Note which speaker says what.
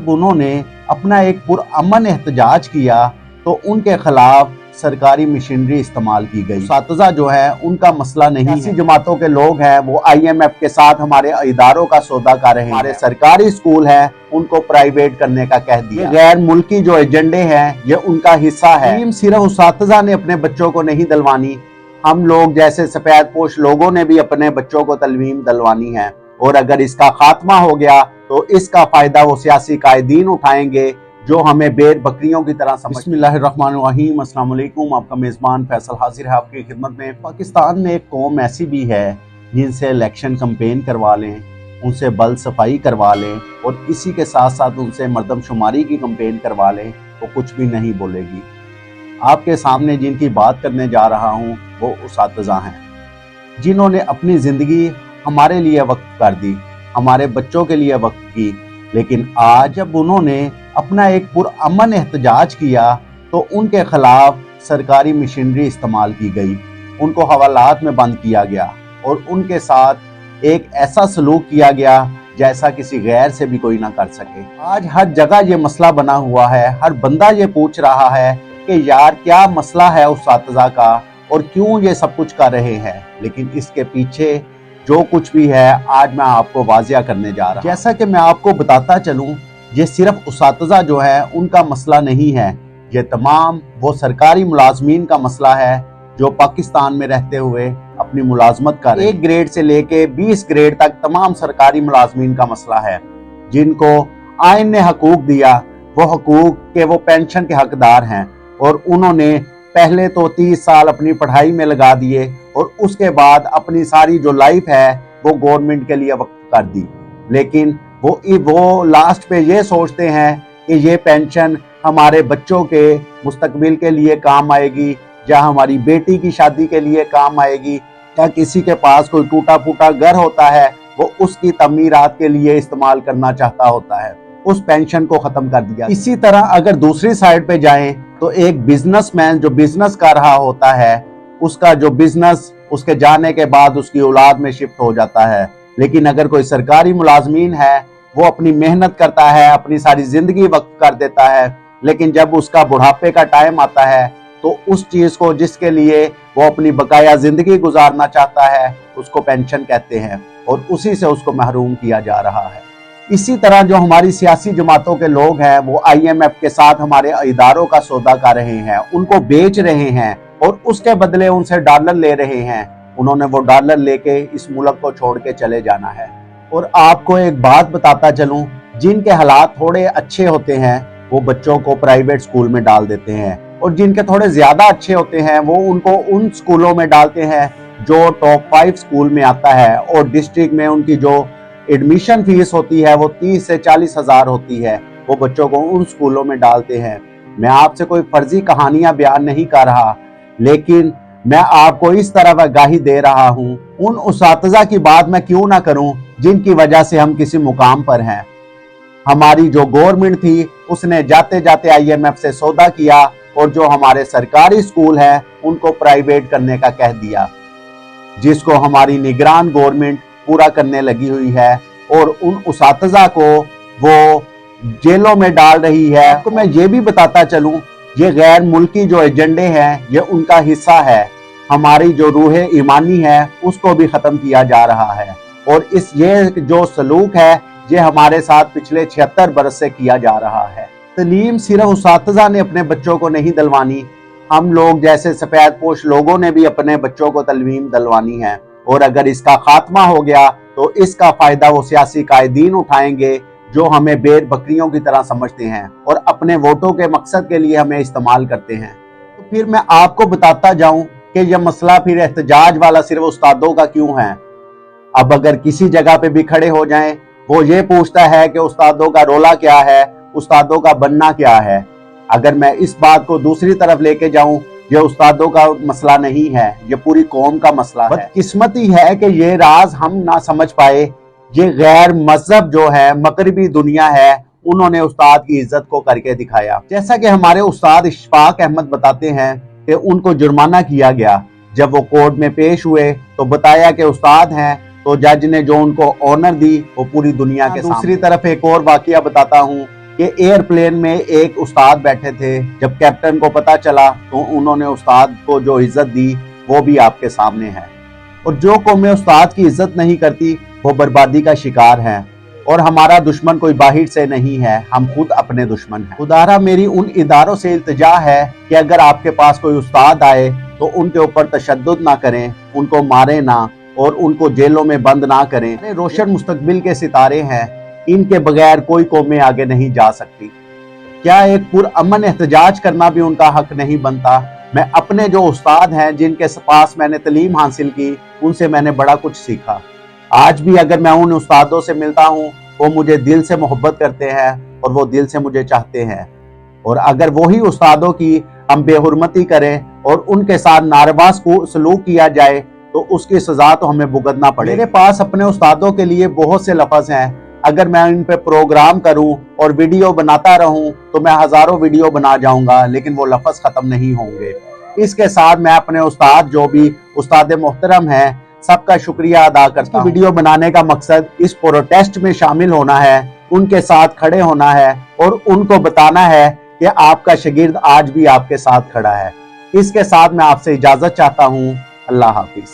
Speaker 1: जब उन्होंने अपना एक पुरअमन एहतजाज किया तो उनके खिलाफ सरकारी मशीनरी इस्तेमाल की गई। उस्ताज़ा जो है उनका मसला नहीं है। ऐसी जमातों के लोग हैं वो IMF के साथ हमारे इदारों का सौदा कर रहे हैं। हमारे सरकारी स्कूल हैं उनको प्राइवेट करने का कह दिया। गैर मुल्की जो एजेंडे हैं ये उनका हिस्सा है। सिर्फ उस्ताज़ा ने अपने बच्चों को नहीं दिलवानी, हम लोग जैसे सफेद पोश लोगों ने भी अपने बच्चों को तलवीम दिलवानी है। और अगर इसका खात्मा हो गया तो इसका फायदा वो सियासी कायदीन उठाएंगे जो हमें बेर बकरियों की तरह समझ। बिस्मिल्लाहिर्रहमानिर्रहीम, अस्सलाम वालेकुम। आपका मेज़बान फैसल हाजिर है आपकी खिदमत में। पाकिस्तान में एक कौम ऐसी भी है जिनसे इलेक्शन कैंपेन करवा लें, उनसे बल सफाई करवा लें और इसी के साथ साथ उनसे मर्दमशुमारी की कैंपेन करवा लें तो कुछ भी नहीं बोलेगी। आपके सामने जिनकी बात करने जा रहा हूँ वो उस्ताज़ा हैं जिन्होंने अपनी ज़िंदगी हमारे लिए वक्फ कर दी, हमारे बच्चों के लिए वक्फ की। लेकिन आज जब उन्होंने अपना एक पुरअमन एहतजाज किया तो उनके खिलाफ सरकारी मशीनरी इस्तेमाल की गई, उनको हवालात में बंद किया गया और उनके साथ एक ऐसा सलूक किया गया जैसा किसी गैर से भी कोई ना कर सके। आज हर जगह ये मसला बना हुआ है, हर बंदा ये पूछ रहा है कि यार क्या मसला है उस्ताज़ा का और क्यों ये सब कुछ कर रहे हैं। लेकिन इसके पीछे जो कुछ भी है आज मैं आपको वाजिया करने जा रहा हूं। जैसा कि मैं आपको बताता चलूं, ये सिर्फ उस्ताज़ा जो है उनका मसला नहीं है, ये तमाम वो सरकारी मुलाजमीन का मसला है जो पाकिस्तान में रहते हुए अपनी मुलाजमत कर रहे हैं। 1 ग्रेड से लेके 20 ग्रेड तक तमाम सरकारी मुलाजमीन का मसला है जिनको आइन ने हकूक दिया, वो हकूक के वो पेंशन के हकदार हैं और उन्होंने पहले तो 30 साल अपनी पढ़ाई में लगा दिए और उसके बाद अपनी सारी जो लाइफ है वो गवर्नमेंट के लिए वक्फ कर दी। लेकिन वो लास्ट पे ये सोचते हैं कि ये पेंशन हमारे बच्चों के मुस्तकबिल के लिए काम आएगी या हमारी बेटी की शादी के लिए काम आएगी, या किसी के पास कोई टूटा फूटा घर होता है वो उसकी तमीरात के लिए इस्तेमाल करना चाहता होता है, उस पेंशन को खत्म कर दिया। इसी तरह अगर दूसरी साइड पे जाएं तो एक बिजनेसमैन जो बिजनेस कर रहा होता है उसका जो बिजनेस उसके जाने के बाद उसकी औलाद में शिफ्ट हो जाता है। लेकिन अगर कोई सरकारी मुलाजमीन है वो अपनी मेहनत करता है, अपनी सारी जिंदगी वक्फ कर देता है, लेकिन जब उसका बुढ़ापे का टाइम आता है तो उस चीज को जिसके लिए वो अपनी बकाया जिंदगी गुजारना चाहता है उसको पेंशन कहते हैं और उसी से उसको महरूम किया जा रहा है। इसी तरह जो हमारी सियासी जमातों के लोग हैं वो IMF के साथ हमारे इदारों का सौदा कर रहे हैं, उनको बेच रहे हैं और उसके बदले उनसे डॉलर ले रहे हैं। उन्होंने वो डॉलर लेके इस मुल्क को छोड़ के चले जाना है। और आपको एक बात बताता चलूं, जिनके हालात थोड़े अच्छे होते हैं वो बच्चों को प्राइवेट स्कूल में डाल देते हैं और जिनके थोड़े ज्यादा अच्छे होते हैं वो उनको उन स्कूलों में डालते हैं जो टॉप 5 स्कूल में आता है और डिस्ट्रिक्ट में उनकी जो एडमिशन फीस होती है वो 30 से 40 हजार होती है, वो बच्चों को उन स्कूलों में डालते हैं। मैं आपसे कोई फर्जी कहानियां बयान नहीं कर रहा, लेकिन मैं आपको इस तरफ आगाही दे रहा हूं। उन उस्ताज़ा की बात मैं क्यों ना करूं जिनकी वजह से हम किसी मुकाम पर हैं। हमारी जो गवर्नमेंट थी उसने जाते जाते IMF से सौदा किया और जो हमारे सरकारी स्कूल हैं उनको प्राइवेट करने का कह दिया, जिसको हमारी निगरान गवर्नमेंट पूरा करने लगी हुई है और उन उस्ताज़ा को वो जेलों में डाल रही है। तो मैं ये भी बताता चलूं, ये गैर मुल्की जो एजेंडे हैं ये उनका हिस्सा है। हमारी जो रूह ईमानी है उसको भी खत्म किया जा रहा है और ये जो सलूक है ये हमारे साथ पिछले 76 बरस से किया जा रहा है। तलीम सिर्फ उस्ताज़ा ने अपने बच्चों को नहीं दिलवानी, हम लोग जैसे सफेद पोश लोगों ने भी अपने बच्चों को तलवीम दिलवानी है। और अगर इसका खात्मा हो गया तो इसका फायदा वो सियासी कायदीन उठाएंगे जो हमें बेर बकरियों की तरह समझते हैं और अपने वोटों के मकसद के लिए हमें इस्तेमाल करते हैं। तो फिर मैं आपको बताता जाऊं कि यह मसला फिर एहतजाज वाला सिर्फ उस्तादों का क्यों है। अब अगर किसी जगह पे भी खड़े हो जाएं वो ये पूछता है कि उस्तादों का रोला क्या है, उस्तादों का बनना क्या है। अगर मैं इस बात को दूसरी तरफ लेके जाऊं, ये उस्तादों का मसला नहीं है, ये पूरी कौम का मसला है। बदकिस्मती है कि ये राज हम ना समझ पाए। ये गैर मजहब जो है, मगरबी दुनिया है, उन्होंने उस्ताद की इज्जत को करके दिखाया। जैसा कि हमारे उस्ताद इशफाक अहमद बताते हैं कि उनको जुर्माना किया गया। जब वो कोर्ट में पेश हुए तो बताया कि उस्ताद हैं, तो जज ने जो उनको ऑनर दी वो पूरी दुनिया के सामने। दूसरी तरफ एक और वाकया बताता हूँ کہ एयरप्लेन में एक उस्ताद बैठे थे, जब कैप्टन को पता चला तो उन्होंने उस्ताद को जो इज्जत दी वो भी आपके सामने है। और जो कौमें उस्ताद की इज्जत नहीं करती वो बर्बादी का शिकार है। और हमारा दुश्मन कोई बाहर से नहीं है, हम खुद अपने दुश्मन हैं। खुदारा मेरी उन इदारों से इल्तिजा है कि अगर आपके पास कोई उस्ताद आए तो उनके ऊपर तशद्दुद ना करें, उनको मारें ना और उनको जेलों में बंद ना करें। रोशन मुस्तकबिल के सितारे हैं, इनके बगैर कोई कौमें आगे नहीं जा सकती। क्या एक पुरअमन एहतजाज करना भी उनका हक नहीं बनता? मैं अपने जो उस्ताद हैं जिनके पास मैंने तालीम हासिल की, उनसे मैंने बड़ा कुछ सीखा। आज भी अगर मैं उन उस्तादों से मिलता हूँ, वो मुझे दिल से मोहब्बत करते हैं और वो दिल से मुझे चाहते हैं। और अगर वही उस्तादों की हम बेहुरमती करें और उनके साथ नारवा सलूक किया जाए तो उसकी सजा तो हमें भुगतना पड़े। मेरे पास अपने उस्तादों के लिए बहुत से लफ्ज़ हैं, अगर मैं इन पे प्रोग्राम करूं और वीडियो बनाता रहूं तो मैं हजारों वीडियो बना जाऊंगा, लेकिन वो लफ्ज़ खत्म नहीं होंगे। इसके साथ मैं अपने उस्ताद जो भी उस्ताद मोहतरम हैं सबका शुक्रिया अदा करता हूं। वीडियो बनाने का मकसद इस प्रोटेस्ट में शामिल होना है, उनके साथ खड़े होना है और उनको बताना है कि आपका शागिर्द आज भी आपके साथ खड़ा है। इसके साथ मैं आपसे इजाजत चाहता हूं। अल्लाह हाफिज।